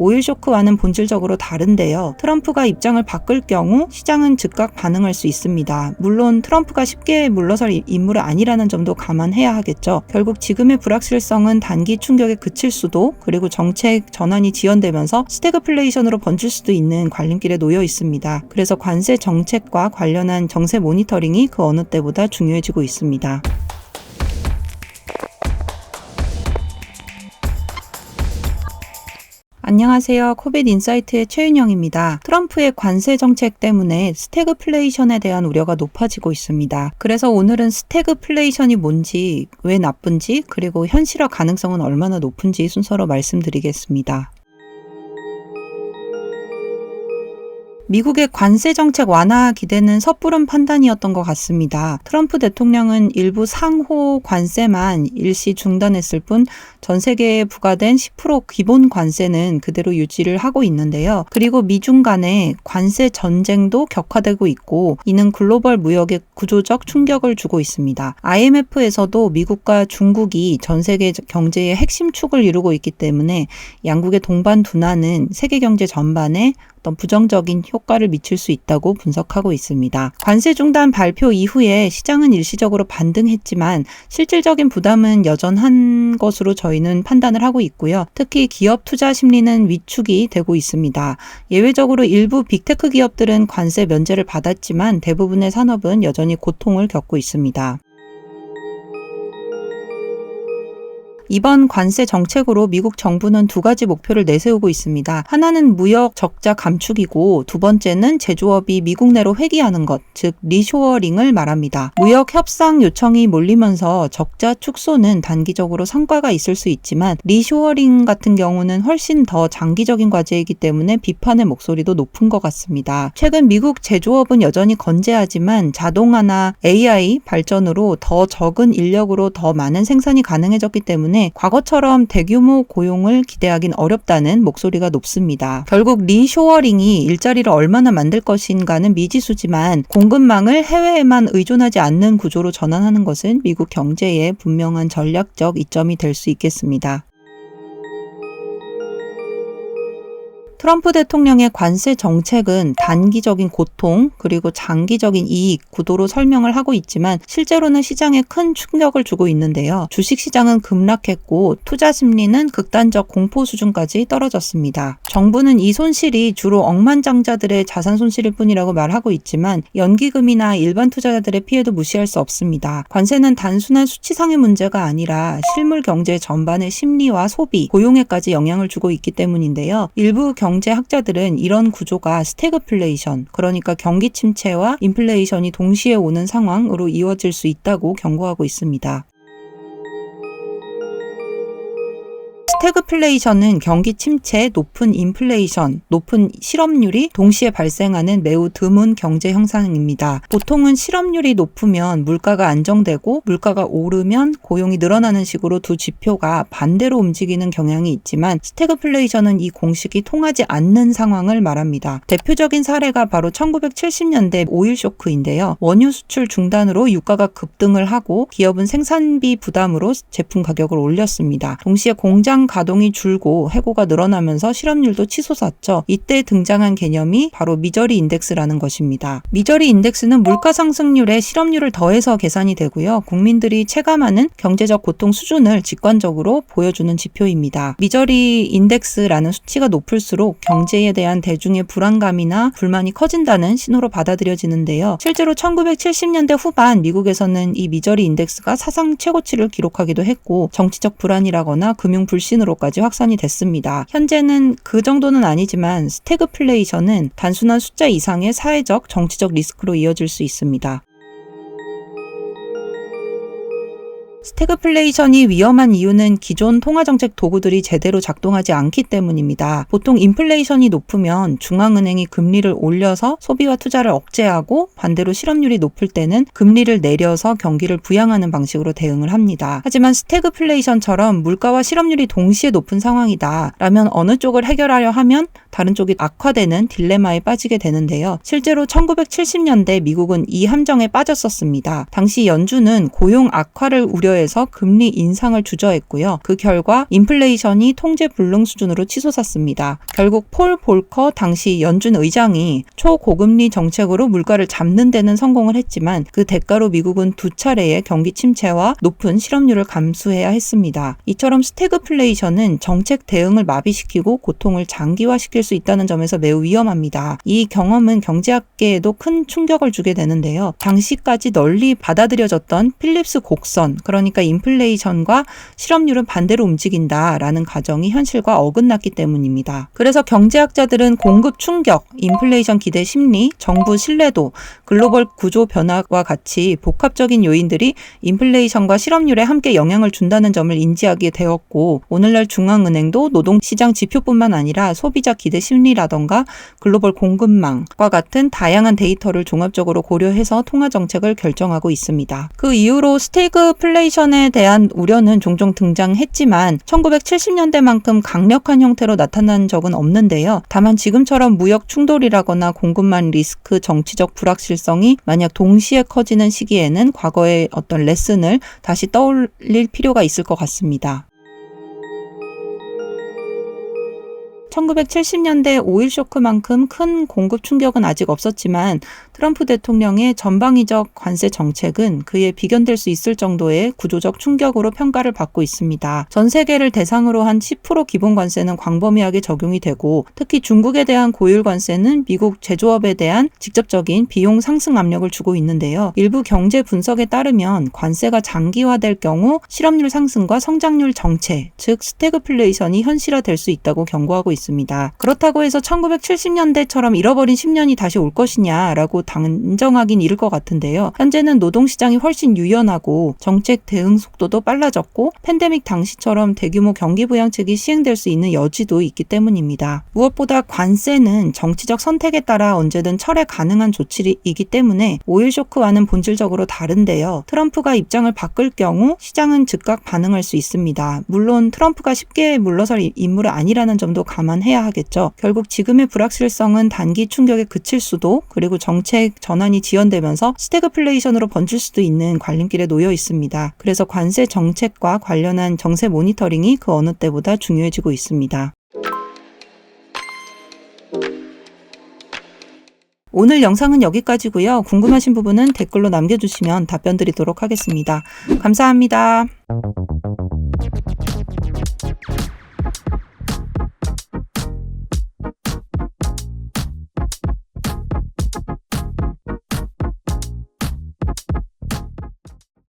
오일 쇼크와는 본질적으로 다른데요. 트럼프가 입장을 바꿀 경우 시장은 즉각 반응할 수 있습니다. 물론 트럼프가 쉽게 물러설 인물은 아니라는 점도 감안해야 하겠죠. 결국 지금의 불확실성은 단기 충격에 그칠 수도, 그리고 정책 전환이 지연되면서 스태그플레이션으로 번질 수도 있는 갈림길에 놓여 있습니다. 그래서 관세 정책과 관련한 정세 모니터링이 그 어느 때보다 중요해지고 있습니다. 안녕하세요. 코빗 인사이트의 최윤영입니다. 트럼프의 관세 정책 때문에 스태그플레이션에 대한 우려가 높아지고 있습니다. 그래서 오늘은 스태그플레이션이 뭔지, 왜 나쁜지, 그리고 현실화 가능성은 얼마나 높은지 순서로 말씀드리겠습니다. 미국의 관세 정책 완화 기대는 섣부른 판단이었던 것 같습니다. 트럼프 대통령은 일부 상호 관세만 일시 중단했을 뿐 전 세계에 부과된 10% 기본 관세는 그대로 유지를 하고 있는데요. 그리고 미중 간의 관세 전쟁도 격화되고 있고, 이는 글로벌 무역에 구조적 충격을 주고 있습니다. IMF에서도 미국과 중국이 전 세계 경제의 핵심 축을 이루고 있기 때문에 양국의 동반 둔화는 세계 경제 전반에 어떤 부정적인 효과를 미칠 수 있다고 분석하고 있습니다. 관세 중단 발표 이후에 시장은 일시적으로 반등했지만 실질적인 부담은 여전한 것으로 저희는 판단을 하고 있고요. 특히 기업 투자 심리는 위축이 되고 있습니다. 예외적으로 일부 빅테크 기업들은 관세 면제를 받았지만 대부분의 산업은 여전히 고통을 겪고 있습니다. 이번 관세 정책으로 미국 정부는 두 가지 목표를 내세우고 있습니다. 하나는 무역 적자 감축이고, 두 번째는 제조업이 미국 내로 회귀하는 것, 즉 리쇼어링을 말합니다. 무역 협상 요청이 몰리면서 적자 축소는 단기적으로 성과가 있을 수 있지만 리쇼어링 같은 경우는 훨씬 더 장기적인 과제이기 때문에 비판의 목소리도 높은 것 같습니다. 최근 미국 제조업은 여전히 건재하지만 자동화나 AI 발전으로 더 적은 인력으로 더 많은 생산이 가능해졌기 때문에 과거처럼 대규모 고용을 기대하긴 어렵다는 목소리가 높습니다. 결국 리쇼어링이 일자리를 얼마나 만들 것인가는 미지수지만 공급망을 해외에만 의존하지 않는 구조로 전환하는 것은 미국 경제의 분명한 전략적 이점이 될 수 있겠습니다. 트럼프 대통령의 관세 정책은 단기적인 고통, 그리고 장기적인 이익 구도로 설명을 하고 있지만 실제로는 시장에 큰 충격을 주고 있는데요. 주식시장은 급락했고 투자 심리는 극단적 공포 수준까지 떨어졌습니다. 정부는 이 손실이 주로 억만장자들의 자산 손실일 뿐이라고 말하고 있지만 연기금이나 일반 투자자들의 피해도 무시할 수 없습니다. 관세는 단순한 수치상의 문제가 아니라 실물 경제 전반의 심리와 소비, 고용에까지 영향을 주고 있기 때문인데요. 일부 경제학자들은 이런 구조가 스태그플레이션, 그러니까 경기 침체와 인플레이션이 동시에 오는 상황으로 이어질 수 있다고 경고하고 있습니다. 스태그플레이션은 경기 침체, 높은 인플레이션, 높은 실업률이 동시에 발생하는 매우 드문 경제 현상입니다. 보통은 실업률이 높으면 물가가 안정되고 물가가 오르면 고용이 늘어나는 식으로 두 지표가 반대로 움직이는 경향이 있지만 스태그플레이션은 이 공식이 통하지 않는 상황을 말합니다. 대표적인 사례가 바로 1970년대 오일 쇼크인데요. 원유 수출 중단으로 유가가 급등을 하고 기업은 생산비 부담으로 제품 가격을 올렸습니다. 동시에 공장 가동이 줄고 해고가 늘어나면서 실업률도 치솟았죠. 이때 등장한 개념이 바로 미저리 인덱스라는 것입니다. 미저리 인덱스는 물가 상승률에 실업률을 더해서 계산이 되고요. 국민들이 체감하는 경제적 고통 수준을 직관적으로 보여주는 지표입니다. 미저리 인덱스라는 수치가 높을수록 경제에 대한 대중의 불안감이나 불만이 커진다는 신호로 받아들여지는데요. 실제로 1970년대 후반 미국에서는 이 미저리 인덱스가 사상 최고치를 기록하기도 했고 정치적 불안이라거나 금융 불신으로까지 확산이 됐습니다. 현재는 그 정도는 아니지만 스태그플레이션은 단순한 숫자 이상의 사회적, 정치적 리스크로 이어질 수 있습니다. 스태그플레이션이 위험한 이유는 기존 통화정책 도구들이 제대로 작동하지 않기 때문입니다. 보통 인플레이션이 높으면 중앙은행이 금리를 올려서 소비와 투자를 억제하고 반대로 실업률이 높을 때는 금리를 내려서 경기를 부양하는 방식으로 대응을 합니다. 하지만 스태그플레이션처럼 물가와 실업률이 동시에 높은 상황이다 라면 어느 쪽을 해결하려 하면 다른 쪽이 악화되는 딜레마에 빠지게 되는데요. 실제로 1970년대 미국은 이 함정에 빠졌었습니다. 당시 연준은 고용 악화를 우려 우려해서 금리 인상을 주저했고요. 그 결과 인플레이션이 통제 불능 수준으로 치솟았습니다. 결국 폴 볼커 당시 연준 의장이 초고금리 정책으로 물가를 잡는 데는 성공을 했지만 그 대가로 미국은 두 차례의 경기 침체와 높은 실업률을 감수해야 했습니다. 이처럼 스태그플레이션은 정책 대응을 마비시키고 고통을 장기화시킬 수 있다는 점에서 매우 위험합니다. 이 경험은 경제학계에도 큰 충격을 주게 되는데요. 당시까지 널리 받아들여졌던 필립스 곡선, 그러니까 인플레이션과 실업률은 반대로 움직인다라는 가정이 현실과 어긋났기 때문입니다. 그래서 경제학자들은 공급 충격, 인플레이션 기대 심리, 정부 신뢰도, 글로벌 구조 변화와 같이 복합적인 요인들이 인플레이션과 실업률에 함께 영향을 준다는 점을 인지하게 되었고, 오늘날 중앙은행도 노동시장 지표뿐만 아니라 소비자 기대 심리라던가 글로벌 공급망과 같은 다양한 데이터를 종합적으로 고려해서 통화정책을 결정하고 있습니다. 그 이후로 스태그플레이션에 대한 우려는 종종 등장했지만 1970년대만큼 강력한 형태로 나타난 적은 없는데요. 다만 지금처럼 무역 충돌이라거나 공급망 리스크, 정치적 불확실성이 만약 동시에 커지는 시기에는 과거의 어떤 레슨을 다시 떠올릴 필요가 있을 것 같습니다. 1970년대 오일 쇼크만큼 큰 공급 충격은 아직 없었지만 트럼프 대통령의 전방위적 관세 정책은 그에 비견될 수 있을 정도의 구조적 충격으로 평가를 받고 있습니다. 전 세계를 대상으로 한 10% 기본 관세는 광범위하게 적용이 되고, 특히 중국에 대한 고율 관세는 미국 제조업에 대한 직접적인 비용 상승 압력을 주고 있는데요. 일부 경제 분석에 따르면 관세가 장기화될 경우 실업률 상승과 성장률 정체, 즉 스태그플레이션이 현실화될 수 있다고 경고하고 있습니다. 그렇다고 해서 1970년대처럼 잃어버린 10년이 다시 올 것이냐라고 단정하긴 이를 것 같은데요. 현재는 노동시장이 훨씬 유연하고 정책 대응 속도도 빨라졌고 팬데믹 당시처럼 대규모 경기 부양책이 시행될 수 있는 여지도 있기 때문입니다. 무엇보다 관세는 정치적 선택에 따라 언제든 철회 가능한 조치이기 때문에 오일 쇼크와는 본질적으로 다른데요. 트럼프가 입장을 바꿀 경우 시장은 즉각 반응할 수 있습니다. 물론 트럼프가 쉽게 물러설 인물은 아니라는 점도 감안해야 하겠죠. 결국 지금의 불확실성은 단기 충격에 그칠 수도, 그리고 정책 전환이 지연되면서 스태그플레이션으로 번질 수도 있는 관림길에 놓여 있습니다. 그래서 관세 정책과 관련한 정세 모니터링이 그 어느 때보다 중요해지고 있습니다. 오늘 영상은 여기까지고요. 궁금하신 부분은 댓글로 남겨주시면 답변 드리도록 하겠습니다. 감사합니다.